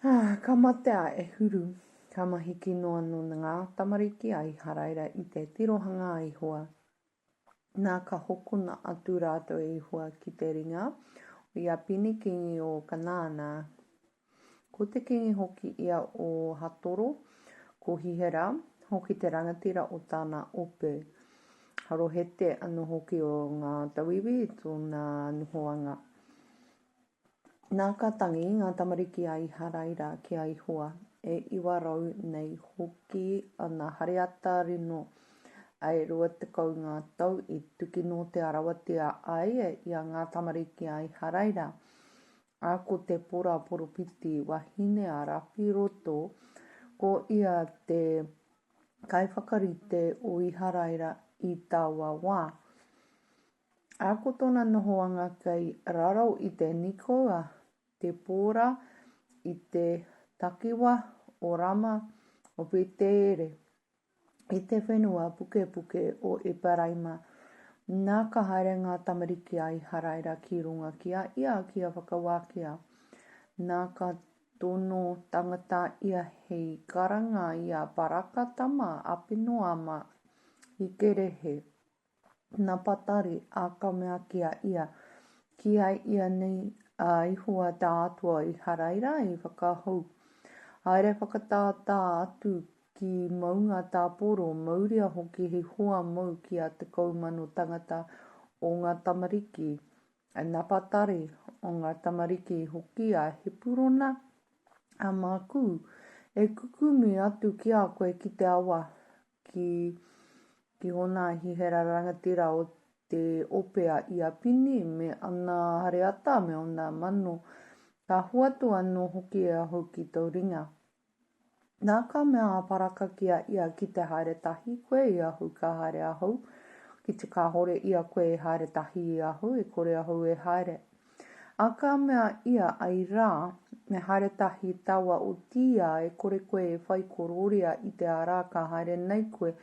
Ka matea e huru, ka mahiki noa no ngā tamariki ai haraira i te tirohanga ai hua. Nā ka hokona atu rātou e hua ki te ringa, o ia pini kingi o Kanāna. Ko te kingi hoki ia o Hatoro, ko Hihera, hoki te rangatira o tāna ope. Harohete anu hoki o ngā tawiwi i tōna nuhoanga. Nā ka tangi ngā tamariki ai haraira ki ai hua, e iwa rau nei hoki ana hariata rino ai rua tekau ngā tau i tuki no te arawatia ai i a ngā tamariki ai haraira. A ko te pora poropiti wahine a rapi roto, ko ia te kaiwhakarite o i haraira i tā wā. A ko tōna nohoanga kei rarau i te nikoa, te pōra, i te takiwa, o rama, o petere. I te whenua puke puke o Eparaima, nā ka haere ngā tamariki ai haraira ki runga kia ia kia whakawākia. Nā ka tono tangata ia hei karanga ia paraka tama apino ama i kerehe. Nā patari a ka mea kia ia, ki ai ia nei a ihua tā atua i haraira i whakahau. Haere whakatātā atu ki maunga tā poro, mauria hoki he hoa mau ki a te kaumano tangata o ngā tamariki. Nā patari o ngā tamariki hoki a he purona a māku, e kukumi atu ki a koe ki te awa ki hona hihera rangatira o te opea i a pini me ana hariata me ona mano. Ka huatu anō hoki e ahu ki tau ringa. Nā ka mea aparaka kia ia ki te haere tahi, koe i ahu ka haere ahu. Ki te ka hore ia koe e haere tahi i ahu, e kore ahu e haere. A ka mea ia ai rā, me haere tahi tawa o tia e kore koe e whai kororia i te ara ka haere nei koe.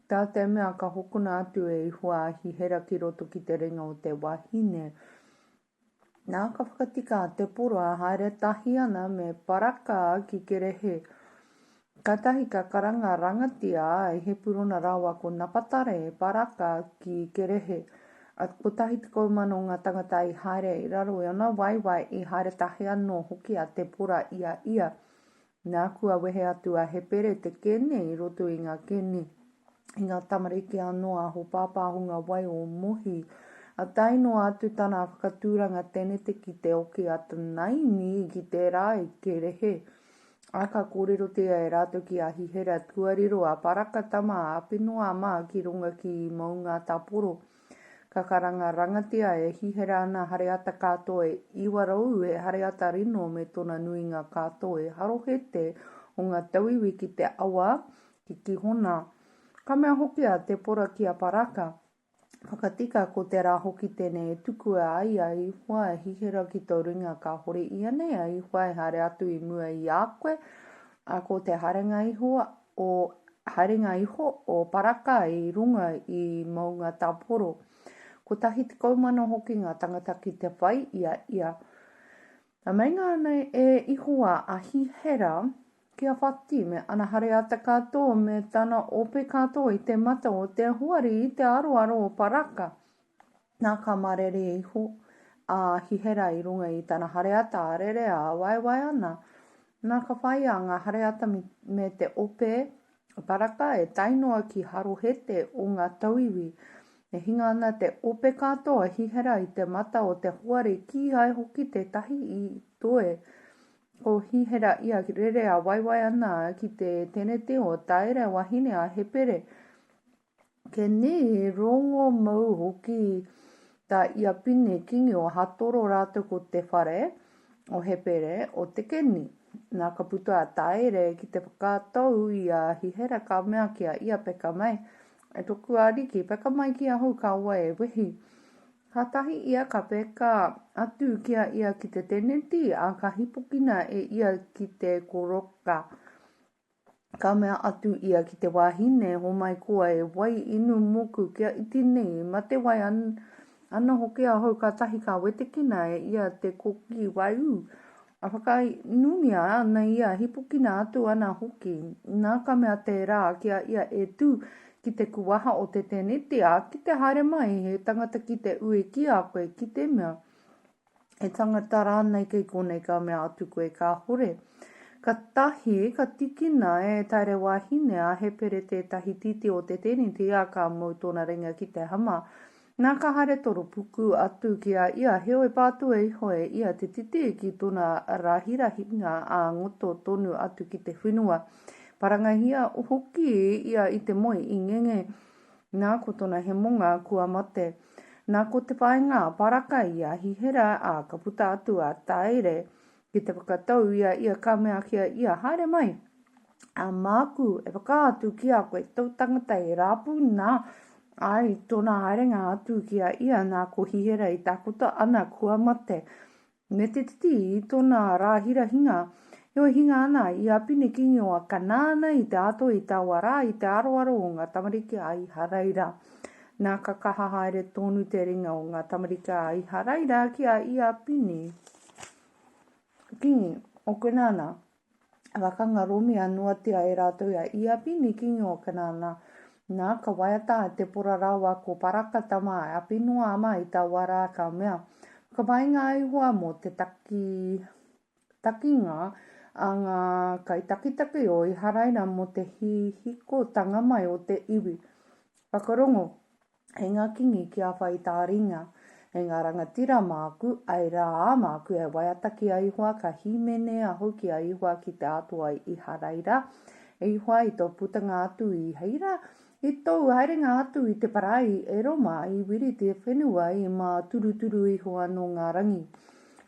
Tā te mea ka hokona atu e hua hi hera ki roto ki te ringa o te wahine. Nā ka whakatika te poro a haere tahi ana me paraka ki kerehe. Ka tahi ka karanga rangatia ai he purona rawa ko napatare e paraka ki kerehe. A ko tahi te kaumano ngā tangata i haere i raro e ona waiwai i haere tahi anō hoki a te pora ia. Nā kua wehe atu a he pere te kene i roto i ngā kene. I ngā tamariki anō a ho pāpāhunga wai o mohi. A taino atu tana whakatūranga tenete ki te oki ata naimi ki te rā i ke rehe. A ka kōrero tia e rātou ki a hihera tuariro a paraka tama a pinoa mā ki runga ki maunga tāporo. Ka karanga rangatia e hihera ana hareata kātoa e iwarau e hareata rino me tona nuinga kātoa e harohete o ngā tawiwi ki te awa ki hona. Ka mea hoki a te pora ki a paraka. Whakatika ko te rā hoki tēnei e tuku ai ai hua e hihera ki tau ringa ka hore ia nei ai hua e haere atu i mua i a koe. A ko te harenga iho o paraka i runga i maunga tāporo. Ko tahi te kaumano hoki ngā tangata ki te whai ia. A mainga nei e ihoa a hihera kia whati me ana hareata katoa me tana ope katoa i te mata o te huari i te aroaro o paraka. Nā ka marere iho a hihera i runga i tana hareata arere a waiwai ana. Nā ka whaia ngā hareata me te ope paraka e tainoa ki harohete o ngā tauiwi. E hinga ana te ope katoa hihera i te mata o te huari ki ai hoki te tahi i toe. Ko hihera ia ki rere a waiwai ana ki te tenete o taere wahine a hepere. Ke ni rongo mau hoki ta ia pine kingi o Hatoro rātou ko te whare o hepere o te keni. Nā ka putua taere ki te whakatau i a hihera ka mea kia ia peka mai. E toku ariki peka mai ki ahu ka ua e wehi. Ka tahi ia ka peka atu kia ia ki te teneti a ka hipokina e ia ki te koroka. Ka mea atu ia ki te wahine ho mai kua e wai inu moku kia iti nei ma te wai ana hoki a hau ka tahi ka wetekina e ia te koki waiu A whakai numia ana ia hipuki nā atu ana hoki. Nā ka mea te rā kia ia e tū ki te kuaha o te teneti a ki te haere mai he tangata ki te ue ki a koe ki te mea. E tangata rānei kei konei ka mea atu koe ka hore. Ka tahi, ka tikina e taere wahine a he pere tētahi titi o te teneti a ka mau tōna ringa ki te hama. Nā ka haere toro puku atu ki a ia heoi pātua i hoe ia te titi ki tōna rahirahinga a ngoto tonu atu ki te whenua. Parangahia hoki ia i te moe i ngenge nā ko tōna he monga kua mate. Nā ko te whainga paraka ia hihera a ka puta atu a taere ki te whakatau ia ka mea kia ia haere mai. A māku e whakaatu ki a koe tau tangata e rāpu nā ai tōna haerenga atu ki a ia nā ko hihera i tākuta ana kua mate. Me te titi i tōna rāhirahinga, heo hinga ana i a pine kingi o a kanāna i te ato i tā wara i te aroaro o ngā tamariki ai haraira. Nā ka kaha haere tōnu te ringa o ngā tamariki ai haraira ki a i a pine. Kingi, o kanāna, wakanga romi anuatia e rātou i a pine kingi o kanāna. Nā ka waiata te pora rawa ko paraka tama a pinua ama i tā wara ka mea. Ka wainga ai hoa mo te takinga a ngā kai takitaki o i haraina mo te hiko tanga mai o te iwi. Whakarongo, he ngā kingi ki a whai tā ringa. E ngā rangatira māku, ai rā māku e waiata ki a ihua ka himene a hoki a ihua ki te atua i haraira. E ihua i tō putanga atu i heira. I tau haerenga atu i te parai e roma i wiri te whenua i mā turuturu i hoa no ngā rangi.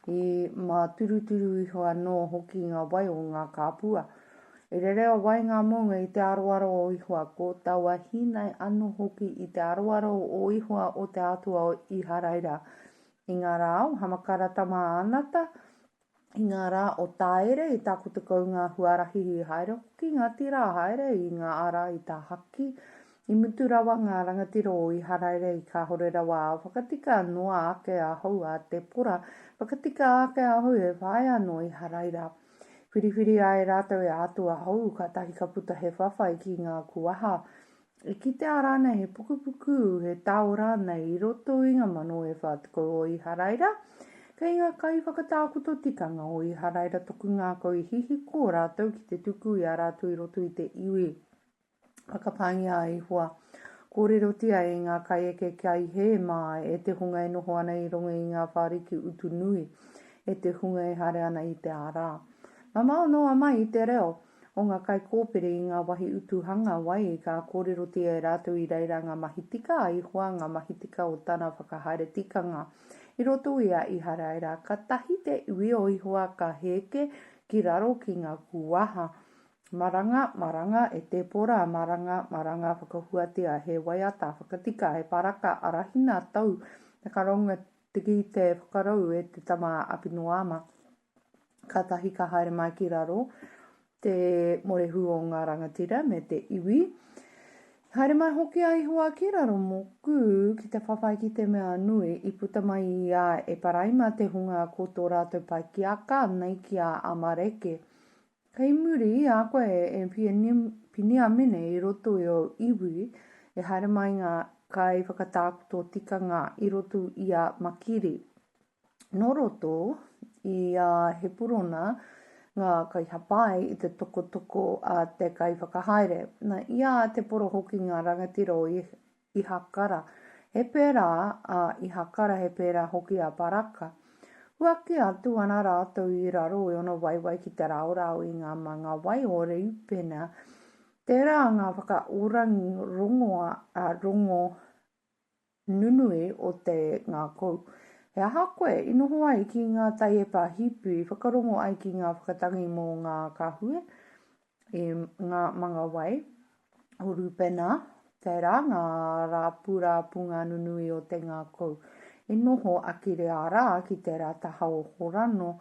I mā turuturu i hoa no hoki ngā wai o ngā kāpua. E rereo wai ngā monga i te aroaro o ihua ko taua hinai anu hoki i te aroaro o ihua o te atua i haraira. I ngā rā o hamakara tama anata, i ngā rā o taere i tā kutakau ngā huarahi i haere hoki ngā tira haere i ngā ara i tā haki. I mutu rawa ngā rangatiro o i haraire i ka hore rawa a whakatika noa ake a hau a te pora. Whakatika ake a hau e whae anō i haraira. Whiriwhiri ai rātou e atu a hau ka tahi ka puta he whawhai ki ngā kuaha. E ki te arana he pukupuku he tau rāna i roto i ngā mano e whātiko o i haraira. Kei ngā kai whakatākuto tikanga o i haraira toku ngā kau i hihi ko rātou ki te tuku i a rātou i roto i te iwi. Whakapangia i hua. Kōrero tia e ngā kai eke kai he mai e te hunga e noho ana i rongo i ngā whāriki utu nui. E te hunga e hare ana i te ārā. Mamao noa mai i te reo o ngā kai kōpere i ngā wahi utuhanga wai i ka kōrero tia e rātou i reira ngā mahitika i hua ngā mahitika o tana whakahaere tikanga. I roto ia i haraira ka tahi te iwi o i hua ka heke ki raro ki ngā kuaha. Maranga e te pora maranga whakahuatia he waiata whakatika he paraka arahina tau te karonga tiki te whakarau e te tama apinoama. Ka tahi ka haere mai ki raro te morehu o ngā rangatira me te iwi. Haere mai hoki ai hua ki raro moku ki te whawhai ki te mea nui i puta mai i a e paraima te hunga ko tō rātou pai ki a ka nei ki a amareke. Kei muri a koe e pinia mene i roto i o iwi e haere mai ngā kai whakatākuto tikanga i roto i a makiri. No roto i a he purona ngā kai hapai i te toko a te kai whakahaere. Na ia te poro hoki ngā rangatiro i hakara. He pērā a i hakara he pērā hoki a paraka. Huaki atu ana rātou i raro i ono waiwai ki te raorao i ngā manga wai o reupena. Tērā ngā whakaorangi rongo nunui o te ngā kou. He aha koe, inoho ai ki ngā taiepa hipi, whakarongo ai ki ngā whakatangi mō ngā kahue, i ngā manga wai, o rupena, tērā ngā rāpurapunga nunui o te ngā kou. E noho akire ara ki tērā taha o horano,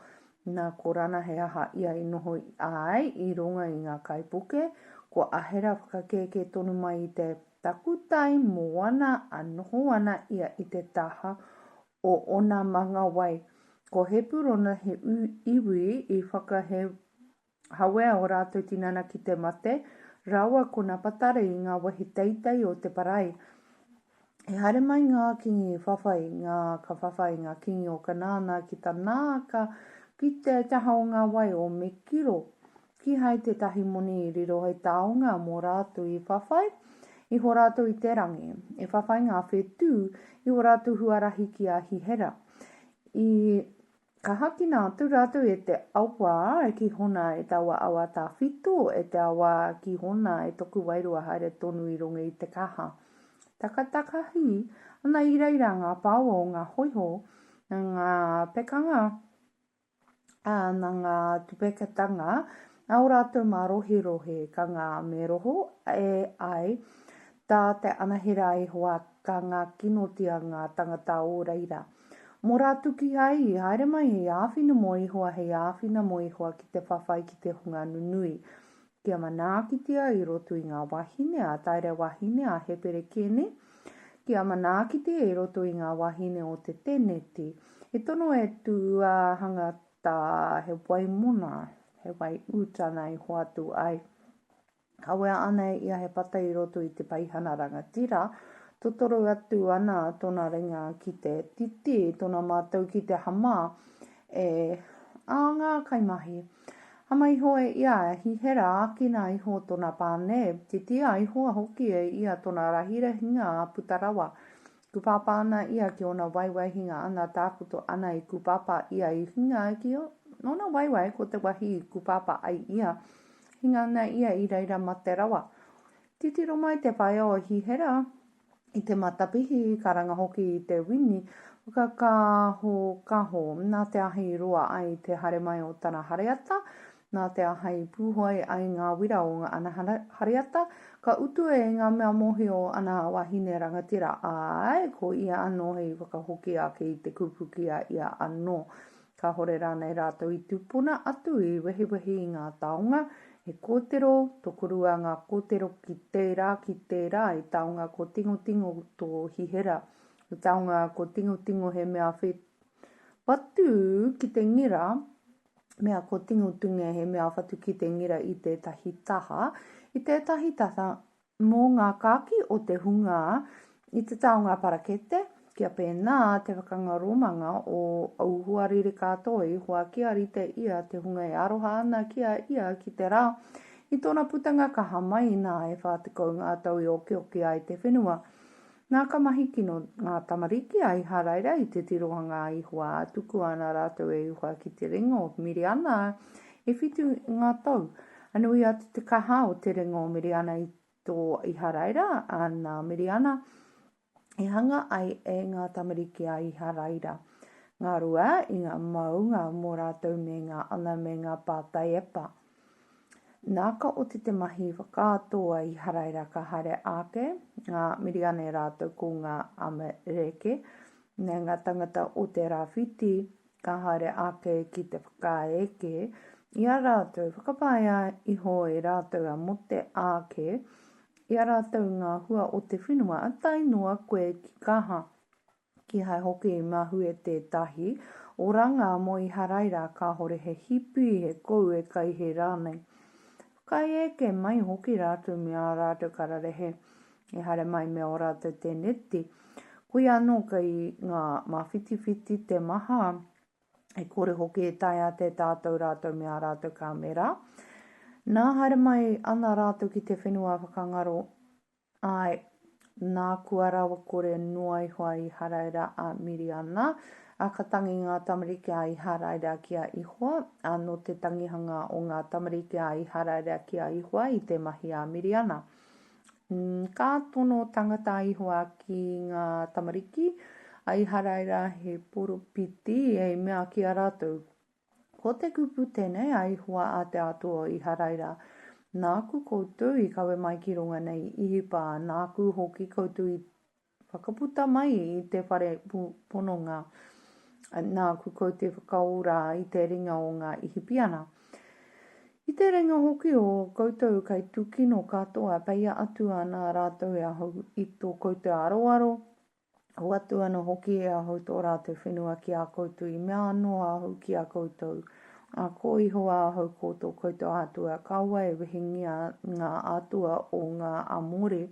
nā korana he aha ia i noho ai i runga i ngā kaipuke, ko ahera whakakeke tonu mai i te takutai moana a noho ana ia i te taha o ona manga wai. Ko he purona he iwi I whakahe hawea o rātou tinana ki te mate, rawa ko nā patare I ngā wahi teitei o te parae. E haere mai ngā kingi whawhai, ka whawhai ngā kingi o kanāna ki tā nāka, ki te taha o ngā wai o me kiro. Ki hai te tahi moni I riro hei taonga mō rātou I whawhai, I ho rātou I te rangi. E whawhai ngā whetū, I ho rātou huarahi ki a hihera. I ka haki nā tu rātou e te awa e ki hona e tawa awa tā whito, e te awa ki hona e toku wairua haere tonu I runga I te kaha. Takatakahi, ana I reira ngā pāua o ngā hoiho, ngā pekanga, na ngā tupekatanga, au rātou mā rohe ka ngā me roho e ai, tā te anahera I hoa ka ngā kinotia ngā tangata o reira. Mō rātou ki ai, haere mai hei āwhina mo I hoa, hei āwhina mo I hoa ki te whawhai ki te hunga nunui. Kia manakitia I roto I ngā wahine, a taere wahine a hepere kene. Kia manakitia I roto I ngā wahine o te teneti. E tono e tu hangata he wai mona, he wai utana I hoa tu ai. Kawea ana ia he pata I roto I te paihana rangatira, totoro atu ana tōna ringa ki te titi, tōna mātou ki te hama, ngā kaimahi. Hama iho e ia hihera ākina iho tōna pāne, te tia iho hoki e ia tōna rahira hinga a putarawa. Kupapa ana ia ki ona waiwai hinga ana tākuto ana I kupapa ia I hinga ki ona waiwai ko te wahi I kupapa ai ia. Hinga ana ia I reira mate rawa. Titiro mai te whaia o hihera. I te matapihi, karanga hoki I te wini, kaho, nā te ahi roa ai te hare mai o tana hareata, nā te ahi pūhoi ai ngā wira o ngā ana hareata, ka utu e ngā mea mohi o ana wahine rangatira ai, ko ia anō hei wakahoki ake I te kupukia ia anō. Ka hore rānei rātou I tupuna atu I wehi I ngā taonga, he kōtero, tokurua ngā kōtero ki tērā, I taonga ko tingo tō hihera. I taonga ko tingo he mea whatu ki te ngira, mea ko tingotunga he mea whatu ki te ngira I te tahi taha. I te tahi taha mō ngā kāki o te hunga, I te taonga parakete, kia pēnā te whakangaromanga o auhuariri katoa I hoa kia rite ia te hunga e aroha ana kia ia ki te rā. I tōna putanga ka hamai nā e whātikau ngā tau I oki ai te whenua. Nā ka mahi kino ngā tamariki ai haraira I te tirohanga I hoa tuku ana rātou e hoa ki te ringo o Miriana e whitu ngā tau. Anui atu te kaha o te ringo o Miriana I tō I haraira ana Miriana. E hanga ai e ngā tamariki a I haraira. Ngā rua I ngā maunga mō rātou me ngā ana me ngā pātai epa. Nāka o te mahi whakātoa I haraira ka hare ake, ngā miriane rātou ko ngā amereke, nē ngā tangata o te rāwhiti, ka hare ake ki te whakaeke, ia rātou whakapāia iho e rātou a mote ake, ia rātou ngā hua o te whenua atai noa koe ki kaha. Ki hai hoki I mahu e tētahi, o ranga mo I haraira ka hore he hipi he kou e kai he rānei. Kai eke mai hoki rātou mea rātou kararehe, e hare mai mea o rātou te neti. Kui anō kai ngā mawhiti te maha, e kore hoki e tai a te tātou rātou mea rātou kamera. Nā haere mai ana rātou ki te whenua whakangaro ai nā kua rawa kore noa I hoa I haraira a Miriana, a ka tangi ngā tamariki a I haraira ki a ihoa, anō te tangihanga o ngā tamariki a I haraira ki a ihoa I te mahi a Miriana. Ka tono tangata ihoa ki ngā tamariki, a I haraira he poropiti e mea ki a rātou. Ko te kupu tēnei a ihoa a te atua I haraira. Nāku koutou I kawe mai ki runga nei ihipa, nāku hoki koutou I whakaputa mai I te whare pononga. Nāku koutou whakaora I te ringa o ngā ihipiana. I te ringa hoki o koutou kai tukino katoa, peia atu ana rātou e ahu I tō koutou aroaro, Hoatu ana hoki e aho tō rātou whenua ki a koutou I mea anō aho ki a koutou. A ko iho aho koutou koutou atua kaua e wehingia ngā atua o ngā amore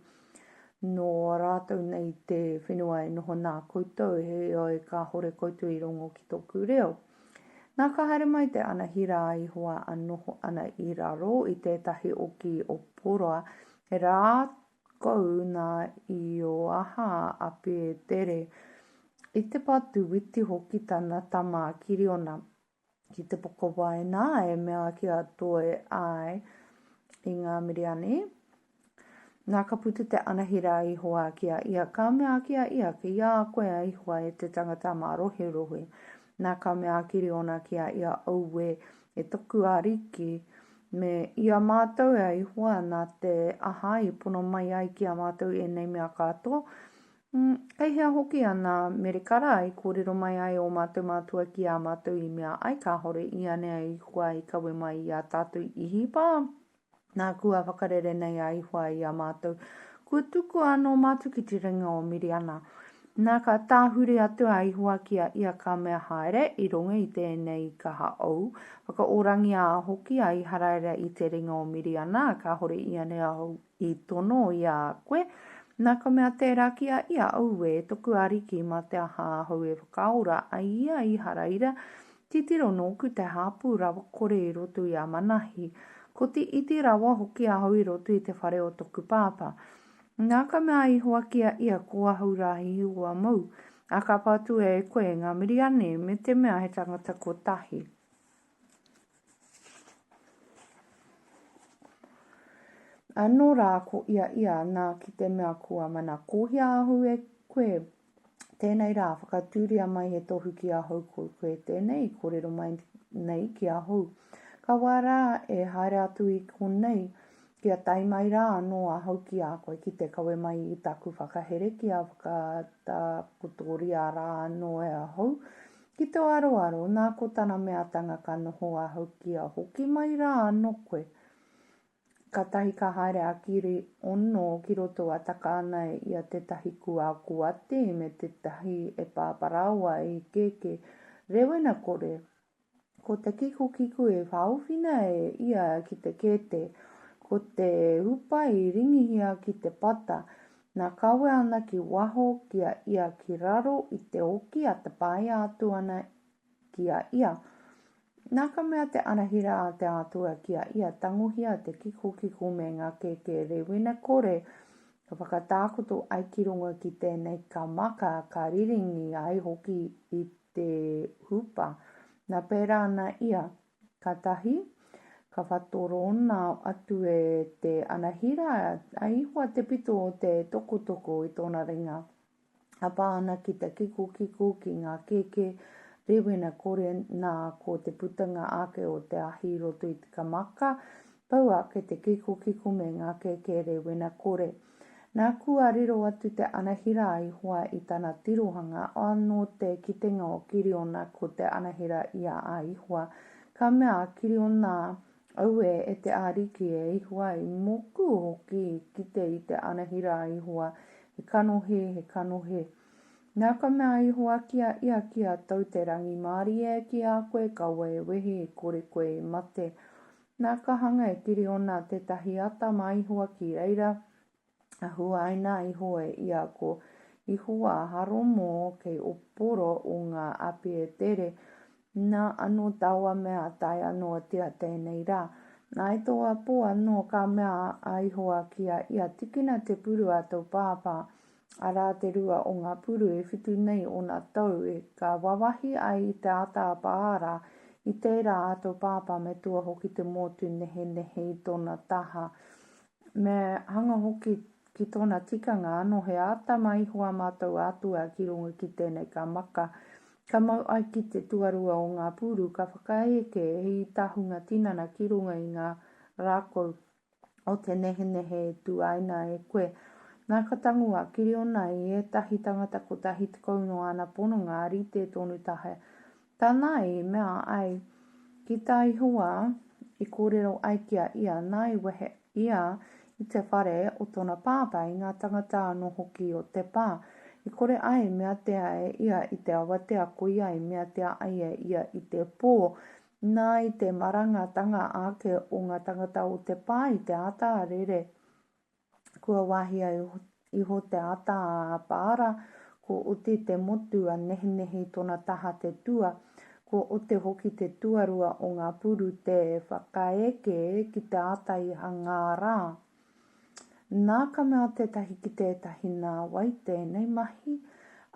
no rātou nei te whenua e noho nā koutou he oi ka hore koutou I rongo ki tōku reo. Nā ka haere mai te anahira I hoa anoho ana I raro I tētahi o ki o poroa he rā kou nā I o aha api e tere I te patu witi hoki tana tama kiriona ki te poko wai nā e mea ki a toe ai I ngā miriani. Nā ka putu te anahira I hoa kia ia ka mea kia ia ki ia koe I hoa e te tangata mā rohe rohe. Nā ka mea kiriona kia ia auwe e toku ariki me ia mātou I hoa nā te aha I pono mai ai ki a mātou e nei mea katoa. Kei hea hoki ana merikara I kōrero mai ai o mātou mātua ki a mātou I mea ai ka hore I anea I hoa I kawe mai I a tātou ihi pā. Nā kua whakarere nei ai hoa I a mātou. Kua tuku anō mātou ki te ringa o Miriana. Nā ka tāhure atu ai hoa kia ia ka mea haere I runga I tēnei ka haau. Whakaorangi a hoki ai haraera I te ringa o Miriana. Ka hore I anea I tono I a koe. Nā ka mea tērā kia ia auwe e toku ariki ma te aha hau e whakaora a ia I haraira titiro nōku te hāpū rawa kore I roto I a manahi. Ko te iti rawa hoki a hau I roto I te whare o toku pāpā. Nā ka mea I hoa kia ia ko ahau rahi ua mau. A ka pātu e koe ngā miriane me te mea he tangata ko tahi. Anō rā ko ia nā ki te mea kua mana kohia ahu e koe. Tēnei rā whakatūria mai he tohu ki ahu koe tēnei kōrero mai nei ki ahu. Ka wara e haere atu I konei kia tai mai rā anō ahu ki a koe ki te kawe mai I taku whakahere ki a whakataputoria rā anō e ahu. Ki te aroaro nā ko tana mea tanga ka noho ahu ki a hoki mai rā anō koe. Ka tahi ka haere a kiri ono ki roto a taka ana I a te tahi kua kuate me te tahi e pāparawa I keke rewena kore. Ko te kiku e whauwhina e ia ki te kete. Ko te hupa I ringihia ki te pata. Nā kawe ana ki waho kia ia ki raro I te oki a te pai atu ana kia ia. Nā ka mea te anahira a te atua kia ia tanguhia te kiko me ngā keke rewina kore. Ka whakatākoto ai ki runga ki tēnei ka maka ka riringi ai hoki I te hupa. Nā pērā ana ia ka tahi. Ka whatorona atu e te anahira ai hoa te pito o te toko I tōna ringa. Apa ana ki te kiko ki ngā keke. Rewena kore nā ko te putanga ake o te ahi roto I te kamaka, pau ake te kiko me ngā keke rewena kore. Nā kua riro atu te anahira I hoa I tana tirohanga anō te kitenga o kiriona ko te anahira ia a I hoa. Ka mea kiriona aue e te ariki e I hoa I moku hoki kite I te anahira I hoa he kanohe. Nā ka mea I hoa kia ia kia tau te rangi Māori e ki a koe kaua e wehi e kore koe I mate. Nā ka hanga e kiri ona te tahi ata mai hoa ki reira. A hua aina I hoa e ia ko I hoa haro mō kei oporo o ngā api e tere. Nā anō taua mea tai anō tia tēnei rā. Nā I toa po anō ka mea I hoa kia ia tikina te puru a tau pāpā. Arā te rua o ngā puru e whitu nei o ngā tau e ka wawahi ai I te ata pāra I tērā ato pāpā me tua hoki te motu nehe I tōna taha. Me hanga hoki ki tōna tikanga anō he ata mai hoa mātou atua ki runga ki tēnei ka maka. Ka mau ai ki te tuarua o ngā puru ka whakaeke I tahunga tinana ki runga I ngā rākau o te nehe tu aina e koe. Nā ka tangua kiri ona I etahi tangata ko tahi te kauno ana pono ngā rite tonu tahe. Tāna I mea ai ki tai hua I kōrero ai kia ia nai wehe ia I te whare o tōna pāpai ngā tangata anō hoki o te pā. I kore ai mea tea e ia i te awatea ko ia i mea tea ai e ia i te pō. Nā i te marangatanga ake o ngā tangata o te pā i te ata arere. Kua wahia iho te ata a pāra, ko uti te motu a nehi tona taha te tua, ko uti hoki te tuarua o ngā puru te whakaeke ki te ata i hanga rā. Nā ka mea tetahi ki tētahi nā wai tēnei mahi,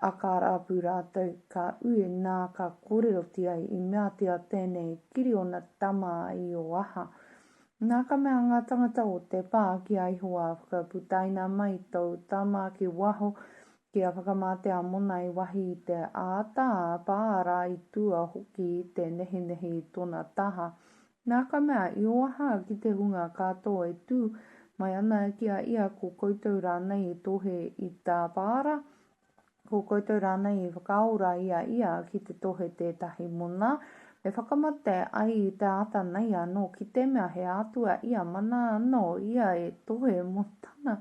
a ka rapu rātou ka ue nā ka kōreroti ai i mea tia tēnei kiri o na tama i o aha. Nā ka mea ngā tangata o te pā ki a iho a whakaputaina mai tau tama ki waho ki a whakamate a mona i wahi i te āta a pāra i tua hoki i te nehi tona taha. Nā ka mea i o aha ki te hunga katoa e tū mai ana ki a ia ko koutou rānei i tohe i tā pāra. Ko koutou rānei i whakaora ia ki te tohe tētahi mona. Me whakamate ai i te ata nei anō ki te mea he atua ia mana anō ia e tohe mo tana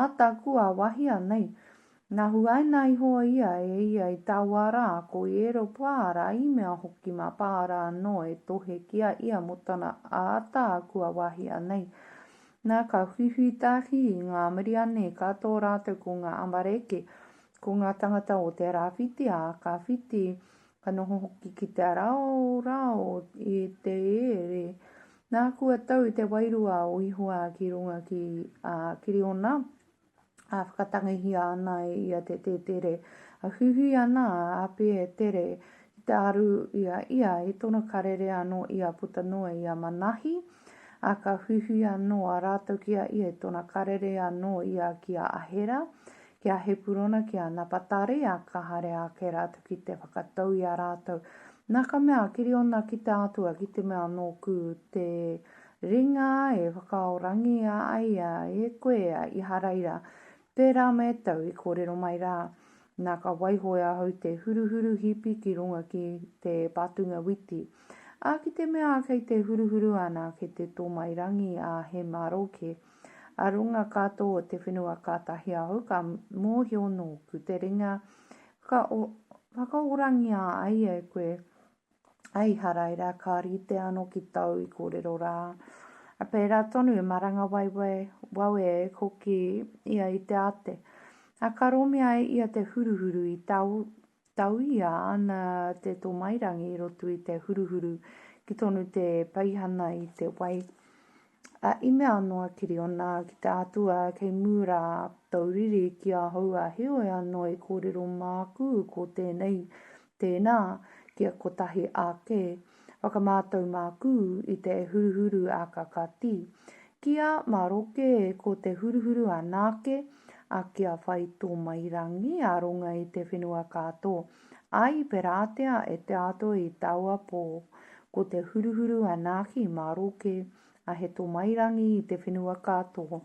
ata kua wahia nei. Nā huaina i hoa ia i tawara ko i ero pāra i mea hoki ma pāra anō e tohe kia ia mo tana ata kua wahia nei. Nā ka whiwhitahi i ngā miriane katoa rātou ko ngā amareke. Ko ngā tangata o te rāwhiti a ka whiti ka noho hoki ki te rao i te ere. Nā kua tau te wairua o ihoa ki runga ki Kiriona. A whakatangihi ana ia te tere. A huhui ana a pe e tere i te aru ia i tona karere anō ia putanua ia manahi. A ka huhui anō a rātou kia ia i tona karere anō ia ki a ahera. Kia he purona kia napatare a ka hare a ke rātou ki te whakatau i a rātou. Nā ka mea Kiriona ki te atua ki te mea nōku te ringa e whakaorangi a aia e koe i haraira. Pērā me tau i kōrero mai rā. Nā ka waihoa hau te huruhuru hipi ki runga ki te patunga witi. A ki te mea kei te huruhuru ana ki te tōmairangi a he maroke. A runga katoa te whenua kātahi ahu ka mōhio nōku te ringa whakaorangi a ai e koe ai haraira ka rite anō ki tau i kōrero rā. A pērā tonu e maranga wawe e koki ia i te ate. A ka romia ia te huruhuru i tau ia ana te tōmairangi i roto i te huruhuru ki tonu te paihana i te wai. I mea noa Kiriona ki te atua kei mūra tauriri ki a haua heoi anō i kōrero māku ko tēnā kia kotahi ake. Whakamātau māku i te huruhuru a kakati. Kia maroke ko te huruhuru a nāke a kia whai tō mairangi a runga i te whenua katoa. Ai peratea e te ato i taua pō ko te huruhuru a nāki maroke a he tō mairangi i te whenua katoa.